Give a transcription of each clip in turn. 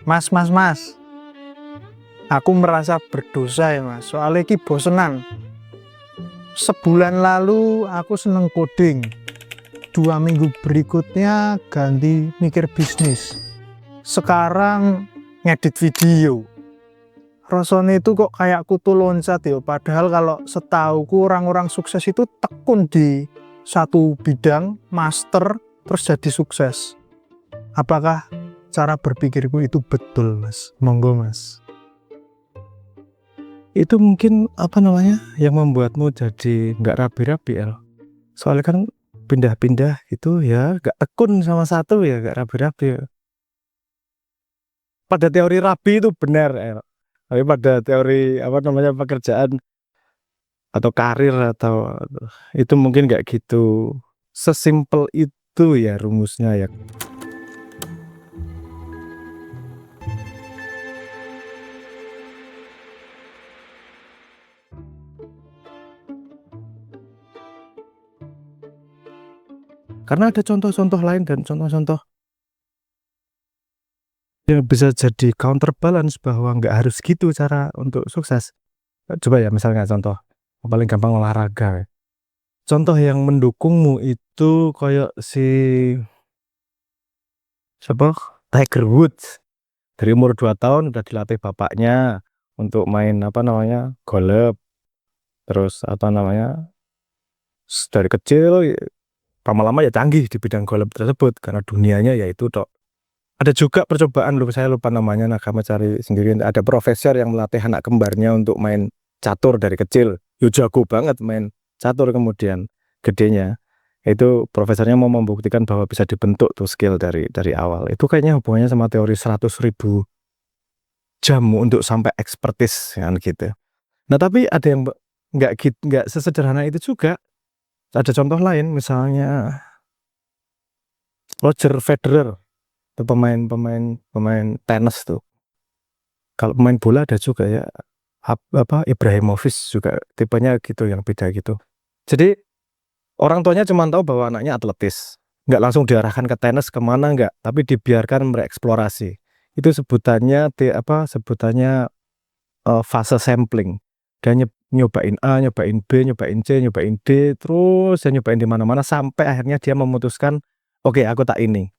Mas. Aku merasa berdosa ya mas. Soalnya ki bosenan. Sebulan lalu aku seneng coding. 2 minggu berikutnya ganti mikir bisnis. Sekarang ngedit video. Rasanya itu kok kayak kutu loncat ya. Padahal kalau setauku orang-orang sukses itu tekun di satu bidang, master, terus jadi sukses. Apakah cara berpikirku itu betul mas? Monggo mas. Itu mungkin yang membuatmu jadi nggak rapi-rapi El. Soalnya kan pindah-pindah itu ya nggak tekun sama satu ya nggak rapi-rapi ya. Pada teori rapi itu benar El. Tapi pada teori pekerjaan atau karir atau itu mungkin nggak gitu sesimpel itu ya rumusnya ya. Karena ada contoh-contoh lain dan contoh-contoh yang bisa jadi counterbalance bahwa nggak harus gitu cara untuk sukses. Coba ya misalnya contoh paling gampang olahraga. Contoh yang mendukungmu itu kayak si Tiger Woods. Dari umur 2 tahun udah dilatih bapaknya untuk main golf. Terus dari kecil lama-lama ya canggih di bidang golf tersebut karena dunianya yaitu tok. Ada juga percobaan saya lupa namanya, kamu cari sendiri. Ada profesor yang melatih anak kembarnya untuk main catur dari kecil. Jago banget main catur, kemudian gedenya itu profesornya mau membuktikan bahwa bisa dibentuk tuh skill dari awal. Itu kayaknya hubungannya sama teori 100.000 jam untuk sampai expertise kan gitu. Nah, tapi ada yang nggak sesederhana itu juga. Ada contoh lain, misalnya Roger Federer, itu pemain tenis tuh. Kalau pemain bola ada juga ya, Ibrahimovic juga tipenya gitu, yang beda gitu. Jadi orang tuanya cuma tahu bahwa anaknya atletis, nggak langsung diarahkan ke tenis kemana, nggak, tapi dibiarkan bereksplorasi. Itu sebutannya fase sampling. Dan nyobain A, nyobain B, nyobain C, nyobain D, terus ya nyobain di mana-mana sampai akhirnya dia memutuskan, oke, aku tak ini.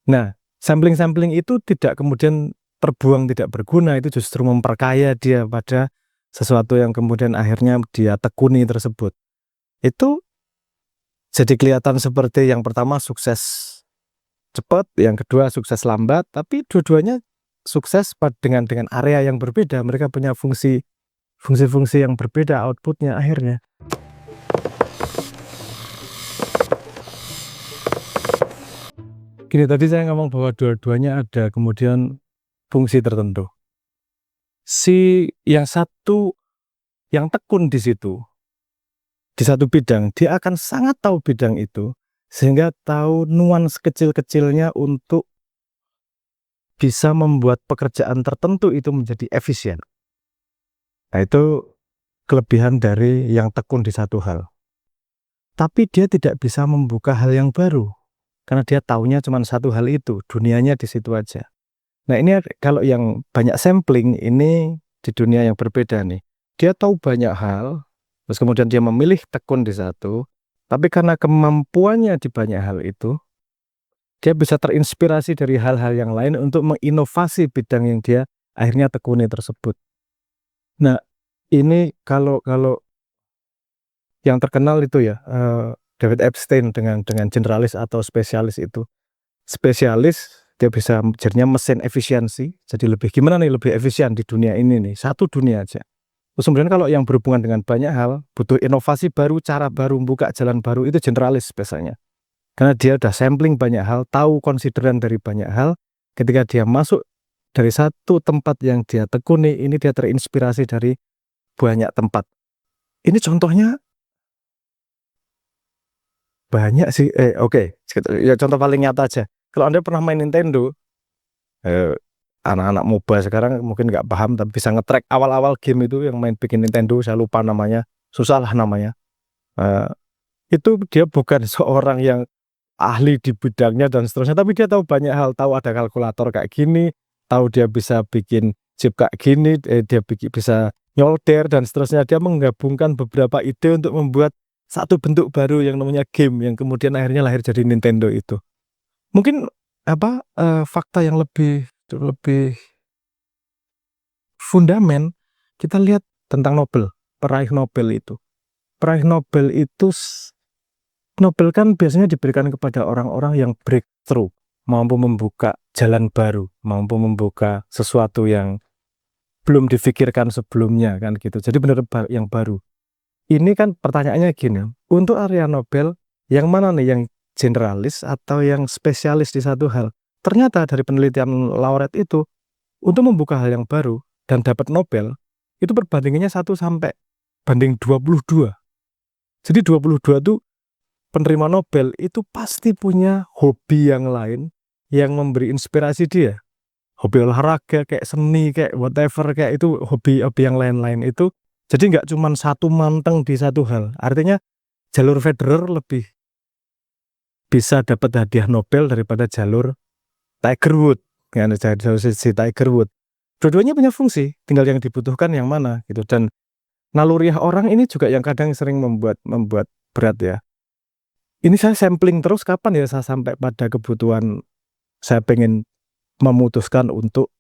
Nah, sampling itu tidak kemudian terbuang tidak berguna, itu justru memperkaya dia pada sesuatu yang kemudian akhirnya dia tekuni tersebut. Itu jadi kelihatan seperti yang pertama sukses cepat, yang kedua sukses lambat, tapi dua-duanya sukses dengan area yang berbeda. Mereka punya fungsi yang berbeda outputnya akhirnya. Gini, tadi saya ngomong bahwa dua-duanya ada kemudian fungsi tertentu. Si yang satu yang tekun di situ, di satu bidang, dia akan sangat tahu bidang itu, sehingga tahu nuans kecil-kecilnya untuk bisa membuat pekerjaan tertentu itu menjadi efisien. Nah, itu kelebihan dari yang tekun di satu hal. Tapi dia tidak bisa membuka hal yang baru, karena dia taunya cuma satu hal itu, dunianya di situ aja. Nah, ini kalau yang banyak sampling, ini di dunia yang berbeda nih. Dia tahu banyak hal, terus kemudian dia memilih tekun di satu, tapi karena kemampuannya di banyak hal itu, dia bisa terinspirasi dari hal-hal yang lain untuk menginovasi bidang yang dia akhirnya tekuni tersebut. Nah, ini kalau yang terkenal itu ya, David Epstein dengan generalis atau spesialis itu. Spesialis dia bisa jadinya mesin efisiensi, jadi lebih efisien di dunia ini nih, satu dunia aja. Terus kemudian kalau yang berhubungan dengan banyak hal, butuh inovasi baru, cara baru, buka jalan baru, itu generalis biasanya. Karena dia udah sampling banyak hal, tahu konsideran dari banyak hal, ketika dia masuk dari satu tempat yang dia tekuni, ini dia terinspirasi dari banyak tempat. Ini contohnya banyak sih. Oke. Ya, contoh paling nyata aja. Kalau Anda pernah main Nintendo, anak-anak MOBA sekarang mungkin nggak paham, tapi bisa nge-track awal-awal game itu yang main bikin Nintendo, saya lupa namanya, susah lah namanya. Itu dia bukan seorang yang ahli di bidangnya dan seterusnya, tapi dia tahu banyak hal, tahu ada kalkulator kayak gini, tahu dia bisa bikin chip kayak gini, dia bisa nyolder dan seterusnya. Dia menggabungkan beberapa ide untuk membuat satu bentuk baru yang namanya game, yang kemudian akhirnya lahir jadi Nintendo itu. Mungkin fakta yang lebih fundamen, kita lihat tentang Nobel, peraih Nobel itu. Peraih Nobel itu, Nobel kan biasanya diberikan kepada orang-orang yang breakthrough, mampu membuka jalan baru, mampu membuka sesuatu yang belum difikirkan sebelumnya kan gitu. Jadi benar yang baru. Ini kan pertanyaannya gini, untuk area Nobel yang mana nih, yang generalis atau yang spesialis di satu hal? Ternyata dari penelitian laureat itu, untuk membuka hal yang baru dan dapat Nobel, itu perbandingannya 1 sampai banding 22. Jadi 22 itu penerima Nobel itu pasti punya hobi yang lain yang memberi inspirasi dia. Hobi olahraga, kayak seni, kayak whatever, kayak itu hobi-hobi yang lain-lain itu. Jadi nggak cuma satu manteng di satu hal. Artinya jalur Federer lebih bisa dapat hadiah Nobel daripada jalur Tiger Woods. Jalur si Tiger Woods. Dua-duanya punya fungsi, tinggal yang dibutuhkan yang mana gitu. Dan naluriah orang ini juga yang kadang sering membuat berat ya. Ini saya sampling terus, kapan ya saya sampai pada kebutuhan saya pengen memutuskan untuk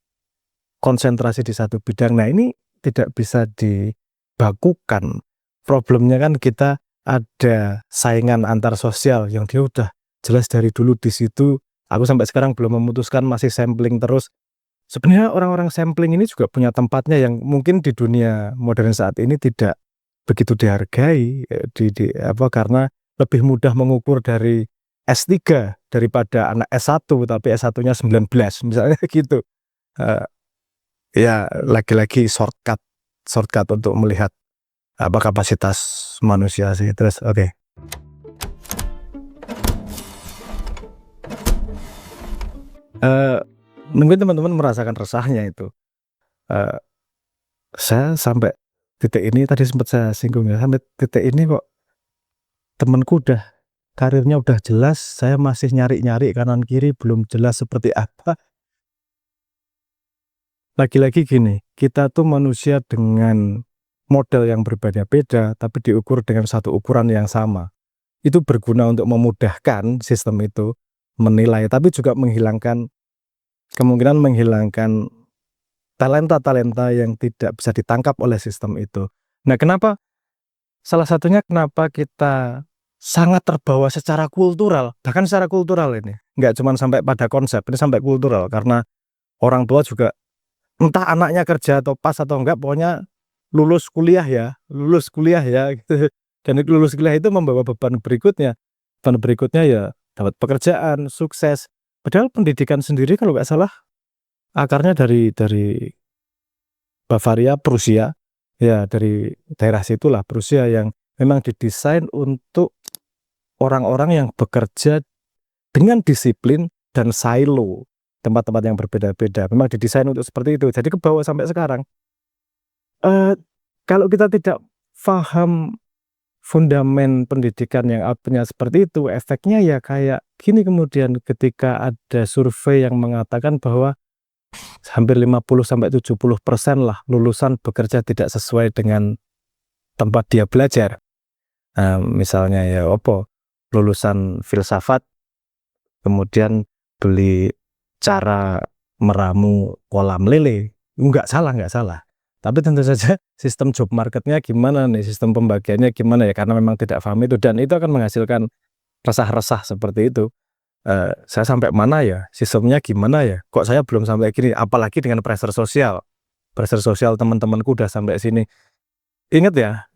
konsentrasi di satu bidang. Nah, ini tidak bisa dibakukan. Problemnya kan kita ada saingan antar sosial yang dia udah jelas dari dulu di situ. Aku sampai sekarang belum memutuskan, masih sampling terus. Sebenarnya orang-orang sampling ini juga punya tempatnya yang mungkin di dunia modern saat ini tidak begitu dihargai karena lebih mudah mengukur dari S3 daripada anak S1 tapi S1-nya 19 misalnya gitu. Ya lagi-lagi shortcut untuk melihat kapasitas manusia sih. Terus oke. Mungkin teman-teman merasakan resahnya itu. Saya sampai titik ini tadi sempat saya singgung ya, sampai titik ini kok temanku udah karirnya udah jelas, saya masih nyari-nyari kanan kiri belum jelas seperti apa. Lagi-lagi gini, kita tuh manusia dengan model yang berbeda-beda tapi diukur dengan satu ukuran yang sama. Itu berguna untuk memudahkan sistem itu menilai, tapi juga menghilangkan talenta-talenta yang tidak bisa ditangkap oleh sistem itu. Nah, salah satunya kenapa kita sangat terbawa secara kultural, bahkan secara kultural ini, nggak cuma sampai pada konsep, ini sampai kultural, karena orang tua juga, entah anaknya kerja atau pas atau enggak, pokoknya lulus kuliah ya gitu. Dan lulus kuliah itu membawa beban berikutnya ya dapat pekerjaan, sukses. Padahal pendidikan sendiri kalau nggak salah akarnya dari Bavaria, Prusia, ya dari daerah situlah Prusia, yang memang didesain untuk orang-orang yang bekerja dengan disiplin dan silo, tempat-tempat yang berbeda-beda. Memang didesain untuk seperti itu. Jadi ke bawah sampai sekarang. Kalau kita tidak paham fundamen pendidikan yang punya seperti itu, efeknya ya kayak gini kemudian ketika ada survei yang mengatakan bahwa hampir 50-70% lah lulusan bekerja tidak sesuai dengan tempat dia belajar. Misalnya ya lulusan filsafat kemudian beli cara meramu kolam lele, nggak salah. Tapi tentu saja sistem job marketnya gimana nih, sistem pembagiannya gimana ya, karena memang tidak paham itu, dan itu akan menghasilkan resah-resah seperti itu. Saya sampai mana ya, sistemnya gimana ya, kok saya belum sampai gini, apalagi dengan pressure sosial teman-temanku udah sampai sini. Ingat ya,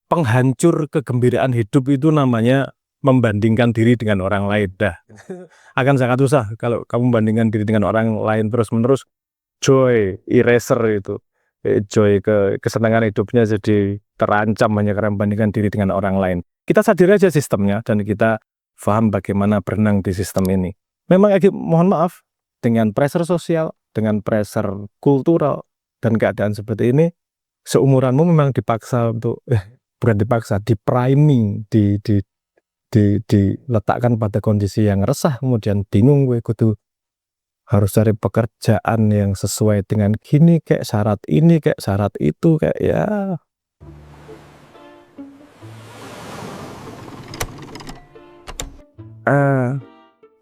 penghancur kegembiraan hidup itu namanya membandingkan diri dengan orang lain. Akan sangat susah kalau kamu membandingkan diri dengan orang lain terus-menerus. Joy eraser itu, joy kesenangan hidupnya jadi terancam hanya karena membandingkan diri dengan orang lain. Kita sadar aja sistemnya dan kita paham bagaimana berenang di sistem ini. Memang mohon maaf, dengan pressure sosial, dengan pressure kultural dan keadaan seperti ini, seumuranmu memang dipaksa untuk bukan dipaksa, di priming, diletakkan pada kondisi yang resah, kemudian bingung gue kudu harus cari pekerjaan yang sesuai dengan gini, kayak syarat ini, kayak syarat itu, kayak ya.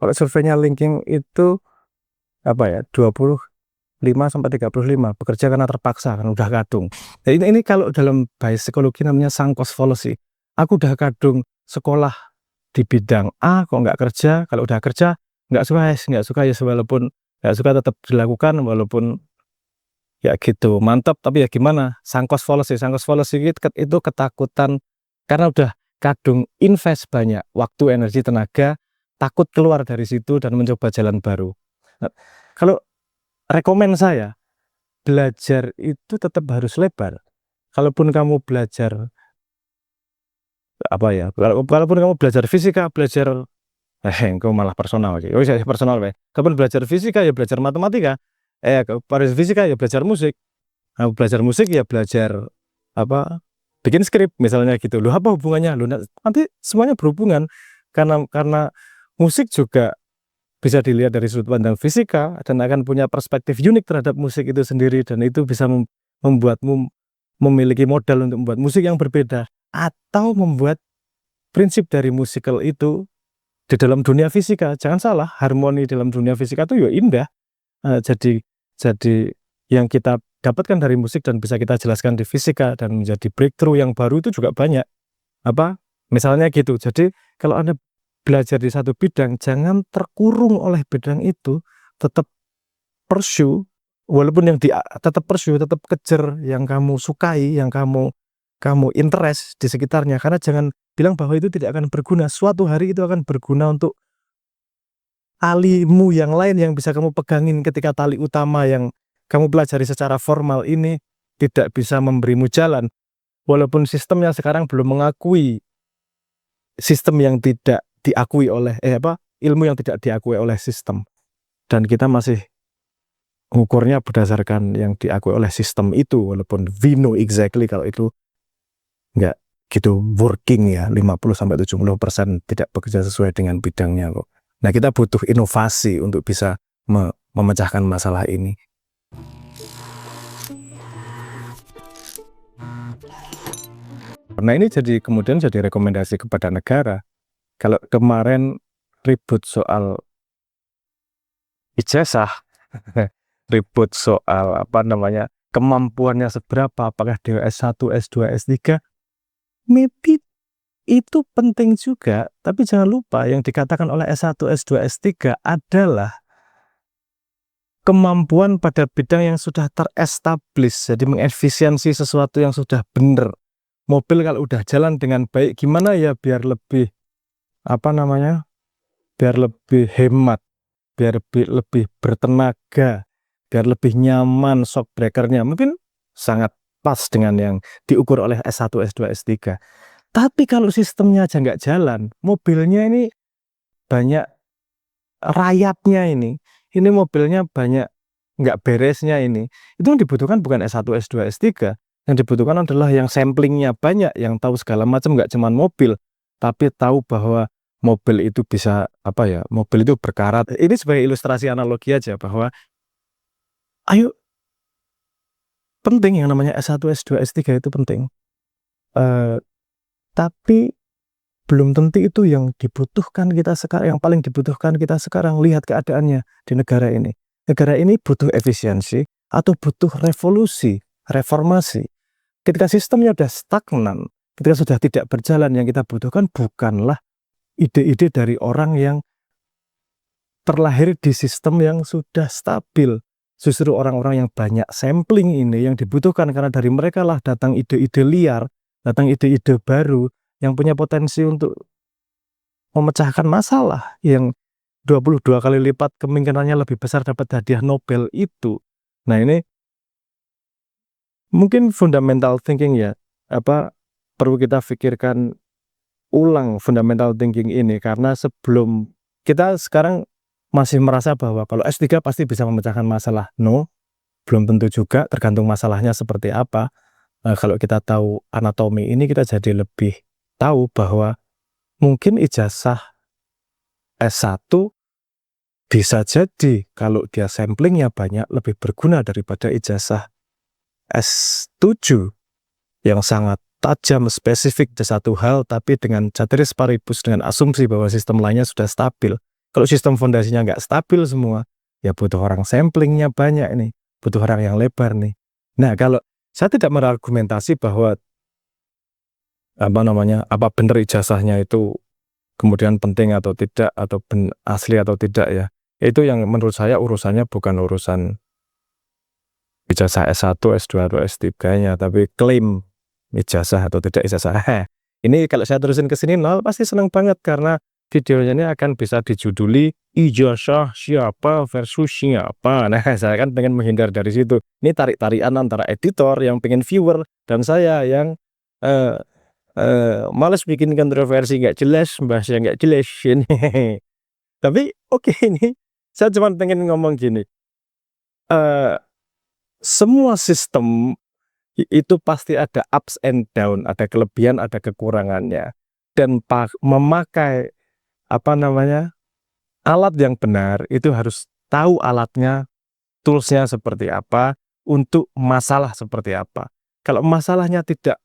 Kalau surveinya LinkedIn itu apa ya, 25-35 bekerja karena terpaksa, kan udah kadung. Nah, ini kalau dalam bahasa psikologi namanya sunk cost fallacy. Aku udah kadung sekolah di bidang A kok nggak kerja, kalau udah kerja nggak suka ya, walaupun nggak suka tetap dilakukan, walaupun ya gitu mantap, tapi ya gimana, sunk cost fallacy itu ketakutan karena udah kadung invest banyak waktu, energi, tenaga, takut keluar dari situ dan mencoba jalan baru. Nah, kalau rekomen saya, belajar itu tetap harus lebar. Kalaupun kamu belajar apa ya, kalaupun kamu belajar fisika, belajar engkau malah personal gitu. Oh iya, personal ya. Kalaupun belajar fisika ya belajar matematika. Pada fisika ya belajar musik. Nah, belajar musik ya belajar apa? Bikin skrip misalnya gitu. Loh, apa hubungannya? Loh, nanti semuanya berhubungan karena musik juga bisa dilihat dari sudut pandang fisika dan akan punya perspektif unik terhadap musik itu sendiri, dan itu bisa membuatmu memiliki modal untuk membuat musik yang berbeda atau membuat prinsip dari musikal itu di dalam dunia fisika. Jangan salah, harmoni dalam dunia fisika itu ya indah. Jadi yang kita dapatkan dari musik dan bisa kita jelaskan di fisika dan menjadi breakthrough yang baru itu juga banyak. Misalnya gitu. Jadi kalau Anda belajar di satu bidang, jangan terkurung oleh bidang itu, tetap pursue, walaupun yang tetap pursue, tetap kejar yang kamu sukai, yang kamu interest di sekitarnya, karena jangan bilang bahwa itu tidak akan berguna. Suatu hari itu akan berguna untuk talimu yang lain yang bisa kamu pegangin ketika tali utama yang kamu pelajari secara formal ini tidak bisa memberimu jalan, walaupun sistemnya sekarang belum mengakui sistem yang tidak diakui oleh ilmu yang tidak diakui oleh sistem, dan kita masih mengukurnya berdasarkan yang diakui oleh sistem itu, walaupun we know exactly kalau itu nggak gitu working ya, 50-70% tidak bekerja sesuai dengan bidangnya kok. Nah, kita butuh inovasi untuk bisa memecahkan masalah ini. Nah, ini kemudian jadi rekomendasi kepada negara. Kalau kemarin ribut soal ijazah, ribut soal kemampuannya seberapa, apakah dia S1, S2, S3, maybe itu penting juga, tapi jangan lupa yang dikatakan oleh S1, S2, S3 adalah kemampuan pada bidang yang sudah terestablish, jadi mengefisiensi sesuatu yang sudah benar. Mobil kalau udah jalan dengan baik, gimana ya biar lebih biar lebih hemat, biar lebih bertenaga, biar lebih nyaman shock breakernya, mungkin sangat pas dengan yang diukur oleh S1, S2, S3. Tapi kalau sistemnya aja nggak jalan, mobilnya ini banyak rayapnya, ini mobilnya banyak nggak beresnya, itu yang dibutuhkan bukan S1, S2, S3. Yang dibutuhkan adalah yang samplingnya banyak, yang tahu segala macam, nggak cuma mobil, tapi tahu bahwa mobil itu bisa mobil itu berkarat. Ini sebagai ilustrasi analogi aja bahwa ayo, penting yang namanya S1, S2, S3 itu penting. Tapi belum tentu itu yang dibutuhkan kita sekarang. Yang paling dibutuhkan kita sekarang, lihat keadaannya di negara ini. Negara ini butuh efisiensi atau butuh revolusi, reformasi. Ketika sistemnya sudah stagnan, ketika sudah tidak berjalan, yang kita butuhkan bukanlah ide-ide dari orang yang terlahir di sistem yang sudah stabil. Justru orang-orang yang banyak sampling ini yang dibutuhkan, karena dari mereka lah datang ide-ide liar, datang ide-ide baru yang punya potensi untuk memecahkan masalah yang 22 kali lipat kemungkinannya lebih besar dapat hadiah Nobel itu. Nah, ini mungkin fundamental thinking ya, perlu kita pikirkan ulang fundamental thinking ini, karena sebelum kita sekarang masih merasa bahwa kalau S3 pasti bisa memecahkan masalah. No, belum tentu juga, tergantung masalahnya seperti apa. Nah, kalau kita tahu anatomi ini, kita jadi lebih tahu bahwa mungkin ijazah S1 Bisa jadi kalau dia samplingnya banyak lebih berguna daripada ijazah S7 yang sangat tajam spesifik di satu hal tapi dengan ceteris paribus dengan asumsi bahwa sistem lainnya sudah stabil. Kalau sistem fondasinya nggak stabil semua, ya butuh orang samplingnya banyak nih, butuh orang yang lebar nih. Nah, kalau saya tidak berargumentasi bahwa apa benar ijazahnya itu kemudian penting atau tidak atau asli atau tidak ya. Itu yang menurut saya urusannya bukan urusan ijazah S1, S2 atau S3-nya, tapi klaim ijazah atau tidak ijazah. Ini kalau saya terusin ke sini nol pasti senang banget karena videonya ini akan bisa dijuduli ijazah siapa versus siapa. Nah, saya kan pengen menghindar dari situ. Ini tarik-tarikan antara editor yang pengen viewer dan saya yang males bikin kontroversi nggak jelas, bahasa nggak jelas ini. Tapi oke, ini saya cuma pengen ngomong gini. Semua sistem itu pasti ada ups and down, ada kelebihan, ada kekurangannya. Dan memakai alat yang benar itu harus tahu alatnya, toolsnya seperti apa, untuk masalah seperti apa. Kalau masalahnya tidak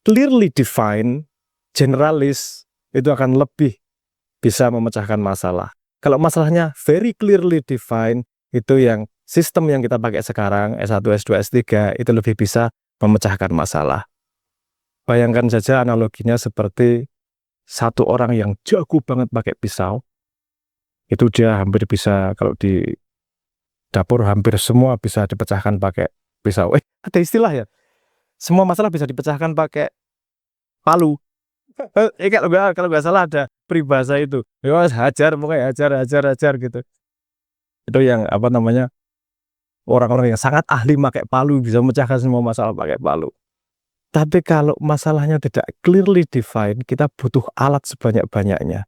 clearly defined, generalis, itu akan lebih bisa memecahkan masalah. Kalau masalahnya very clearly defined, itu yang sistem yang kita pakai sekarang, S1, S2, S3, itu lebih bisa memecahkan masalah. Bayangkan saja analoginya seperti satu orang yang jago banget pakai pisau, itu dia hampir bisa, kalau di dapur hampir semua bisa dipecahkan pakai pisau. Ada istilah ya, semua masalah bisa dipecahkan pakai palu. Kalau nggak salah ada peribahasa itu. Ya, hajar, pokoknya hajar gitu. Itu yang orang-orang yang sangat ahli pakai palu bisa memecahkan semua masalah pakai palu. Tapi kalau masalahnya tidak clearly defined, kita butuh alat sebanyak-banyaknya.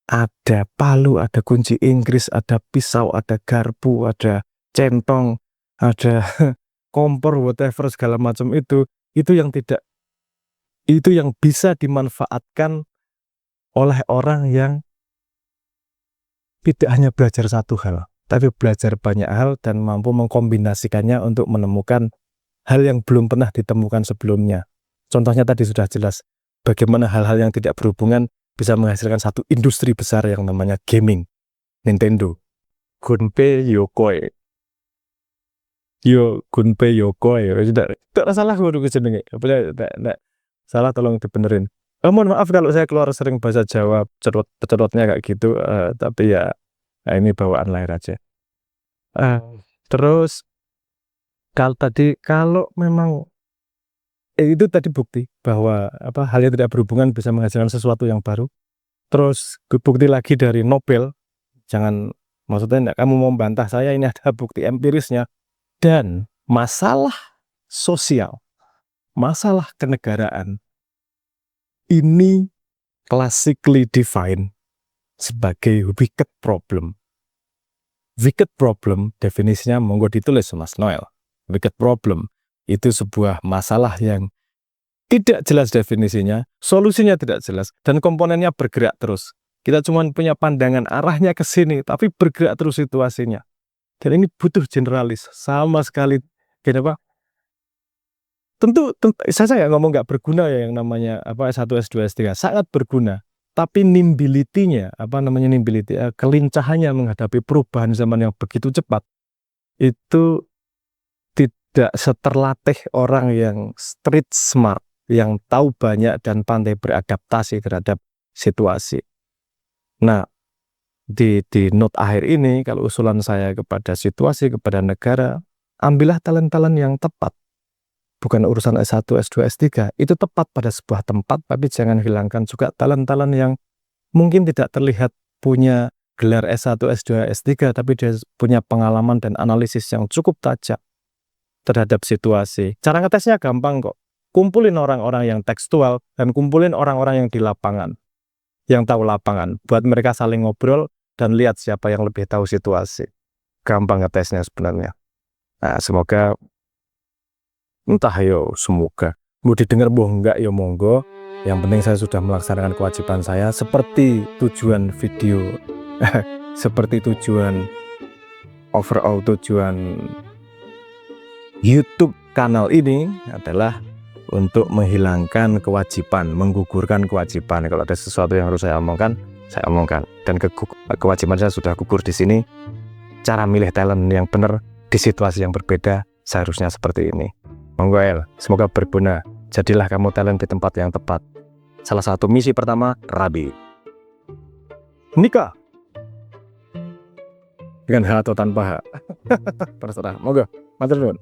Ada palu, ada kunci Inggris, ada pisau, ada garpu, ada centong, ada kompor, whatever segala macam itu yang bisa dimanfaatkan oleh orang yang tidak hanya belajar satu hal, tapi belajar banyak hal dan mampu mengkombinasikannya untuk menemukan hal yang belum pernah ditemukan sebelumnya. Contohnya tadi sudah jelas, bagaimana hal-hal yang tidak berhubungan bisa menghasilkan satu industri besar yang namanya gaming. Nintendo. Gunpei Yokoi. Gunpei Yokoi. Tidak salah gue dulu jenenge. Tidak salah, tolong dibenerin. Mohon maaf kalau saya keluar sering bahasa Jawa, cerot-cerotnya kayak gitu, tapi ya ini bawaan lahir aja. Terus kalau memang itu tadi bukti bahwa hal yang tidak berhubungan bisa menghasilkan sesuatu yang baru. Terus bukti lagi dari Nobel, maksudnya kamu mau membantah saya, ini ada bukti empirisnya. Dan masalah sosial, masalah kenegaraan, ini classically defined sebagai wicked problem. Wicked problem definisinya monggo ditulis Mas Noel. Wicked problem itu sebuah masalah yang tidak jelas definisinya, solusinya tidak jelas, dan komponennya bergerak terus. Kita cuma punya pandangan arahnya ke sini, tapi bergerak terus situasinya. Dan ini butuh generalis sama sekali. Kenapa? Tentu saya ngomong nggak berguna ya yang namanya S1, S2, S3, sangat berguna. Tapi nimbility-nya, kelincahannya menghadapi perubahan zaman yang begitu cepat, itu tidak seterlatih orang yang street smart, yang tahu banyak dan pandai beradaptasi terhadap situasi. Nah, di note akhir ini, kalau usulan saya kepada situasi, kepada negara, ambillah talent-talent yang tepat. Bukan urusan S1, S2, S3, itu tepat pada sebuah tempat, tapi jangan hilangkan juga talent-talent yang mungkin tidak terlihat punya gelar S1, S2, S3, tapi dia punya pengalaman dan analisis yang cukup tajam terhadap situasi. Cara ngetesnya gampang kok. Kumpulin orang-orang yang tekstual dan kumpulin orang-orang yang di lapangan, yang tahu lapangan, buat mereka saling ngobrol dan lihat siapa yang lebih tahu situasi. Gampang ngetesnya sebenarnya. Nah, semoga semoga mau didengar enggak ya monggo. Yang penting saya sudah melaksanakan kewajiban saya seperti tujuan video seperti tujuan overall tujuan YouTube kanal ini adalah untuk menghilangkan kewajiban, menggugurkan kewajiban. Kalau ada sesuatu yang harus saya omongkan, dan kewajiban saya sudah gugur di sini. Cara milih talent yang benar di situasi yang berbeda seharusnya seperti ini. Monggo El, semoga berguna. Jadilah kamu talent di tempat yang tepat. Salah satu misi pertama, rabi. Nikah. Dengan H atau tanpa H. Terserah. Monggo, matur nuwun.